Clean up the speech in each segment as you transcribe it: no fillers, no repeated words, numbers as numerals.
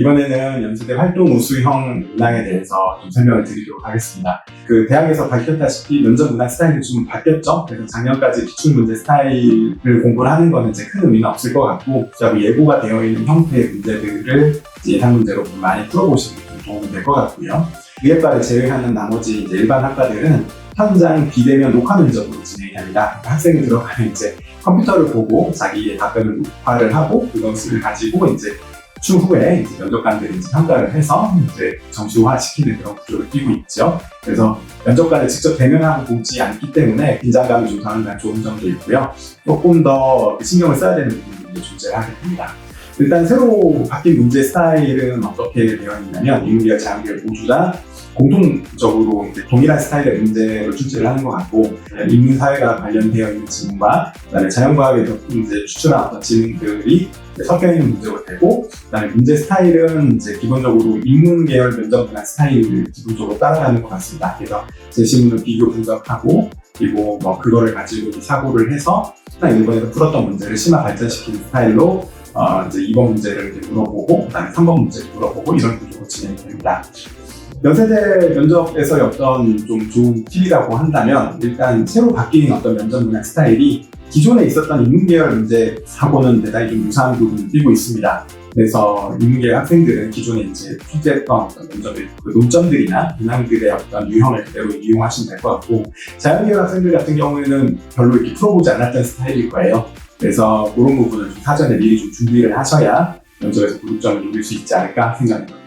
이번에는 연세대 활동 우수형 문항에 대해서 좀 설명을 드리도록 하겠습니다. 그 대학에서 밝혔다시피 면접 문항 스타일이 좀 바뀌었죠. 그래서 작년까지 기출 문제 스타일을 공부를 하는 거는 이제 큰 의미는 없을 것 같고, 예고가 되어 있는 형태의 문제들을 예상 문제로 많이 풀어보시는 게 도움이 될 것 같고요. 의예과를 제외하는 나머지 이제 일반 학과들은 현장 비대면 녹화 면접으로 진행이 됩니다. 학생이 들어가면 이제 컴퓨터를 보고 자기의 답변을 녹화를 하고 그것을 가지고 이제 추후에 이제 면접관들이 이제 평가를 해서 이제 정시화시키는 그런 구조를 띄고 있죠. 그래서 면접관을 직접 대면하고 보지 않기 때문에 긴장감이 좀 덜한 좋은 점도 있고요. 조금 더 신경을 써야 되는 부분도 존재하게 됩니다. 일단 새로 바뀐 문제 스타일은 어떻게 되어 있냐면 인문계열, 자연계열 모두 다 공통적으로 이제 동일한 스타일의 문제를 출제를 하는 것 같고, 인문사회가 관련되어 있는 지문과 그다음에 자연과학에서 이제 추출한 어떤 지문들이 섞여 있는 문제가 되고, 그다음에 문제 스타일은 이제 기본적으로 인문계열 면접 문항 스타일을 기본적으로 따라가는 것 같습니다. 그래서 제시문을 비교 분석하고 그리고 그거를 가지고 사고를 해서 일본에서 풀었던 문제를 심화 발전시키는 스타일로 이제 2번 문제를 이제 물어보고 그다음에 3번 문제를 물어보고 이런 구조로 진행이 됩니다. 연세대 면접에서의 어떤 좀 좋은 팁이라고 한다면, 일단 새로 바뀐 어떤 면접 문항 스타일이 기존에 있었던 인문계열 문제하고는 대단히 좀 유사한 부분을 띠고 있습니다. 그래서 인문계열 학생들은 기존에 이제 출제했던 어떤 면접의 그 논점들이나 문항들의 어떤 유형을 그대로 이용하시면 될 것 같고, 자연계열 학생들 같은 경우에는 별로 이렇게 풀어보지 않았던 스타일일 거예요. 그래서 그런 부분을 좀 사전에 미리 좀 준비를 하셔야 면접에서 고득점을 노릴 수 있지 않을까 생각이 듭니다.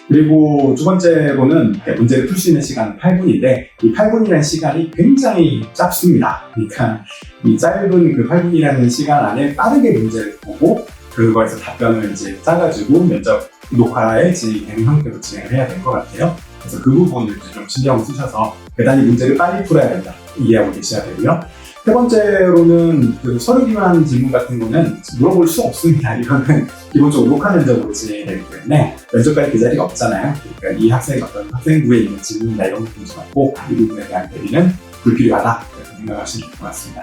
그리고 두 번째로는 문제를 풀 수 있는 시간은 8분인데 이 8분이라는 시간이 굉장히 짧습니다. 그러니까 이 짧은 그 8분이라는 시간 안에 빠르게 문제를 보고 그거에서 답변을 이제 짜가지고 면접 녹화에 진행되는 형태로 진행을 해야 될 것 같아요. 그래서 그 부분을 좀 신경을 쓰셔서 대단히 문제를 빨리 풀어야 된다 이해하고 계셔야 되고요. 세 번째로는 그 서류 기반 질문 같은 거는 물어볼 수 없습니다. 이거는 기본적으로 녹화 면접으로 진행이 되기 때문에 면접관이 그 자리가 없잖아요. 그러니까 이 학생이 어떤 학생부에 있는 질문이나 이런 부분이 맞고 이 부분에 대한 대비는 불필요하다 이렇게 생각하시면 될 것 같습니다.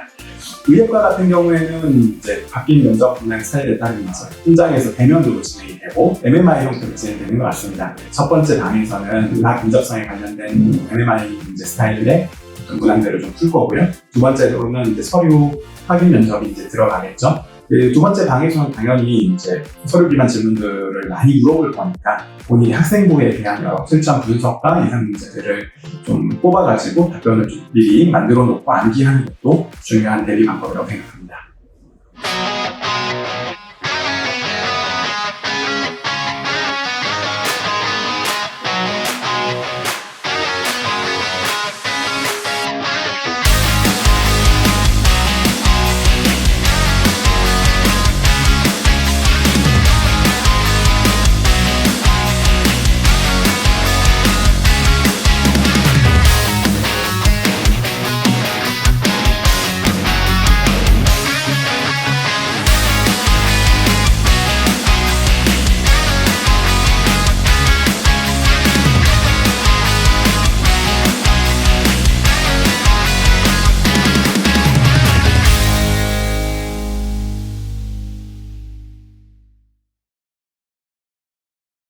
의예과 같은 경우에는 이제 바뀐 면접 문항 스타일에 따르면서 현장에서 대면으로 진행이 되고 MMI 형태로 진행되는 것 같습니다. 첫 번째 방에서는 의학 인접성에 관련된 MMI 문제 스타일의 문항들을 좀 풀 거고요. 두 번째로는 이제 서류 확인 면접이 이제 들어가겠죠. 두 번째 방에서는 당연히 이제 서류 기반 질문들을 많이 물어볼 거니까 본인이 학생부에 대한 여러 실전 분석과 예상 문제들을 좀 뽑아가지고 답변을 좀 미리 만들어 놓고 암기하는 것도 중요한 대비 방법이라고 생각합니다.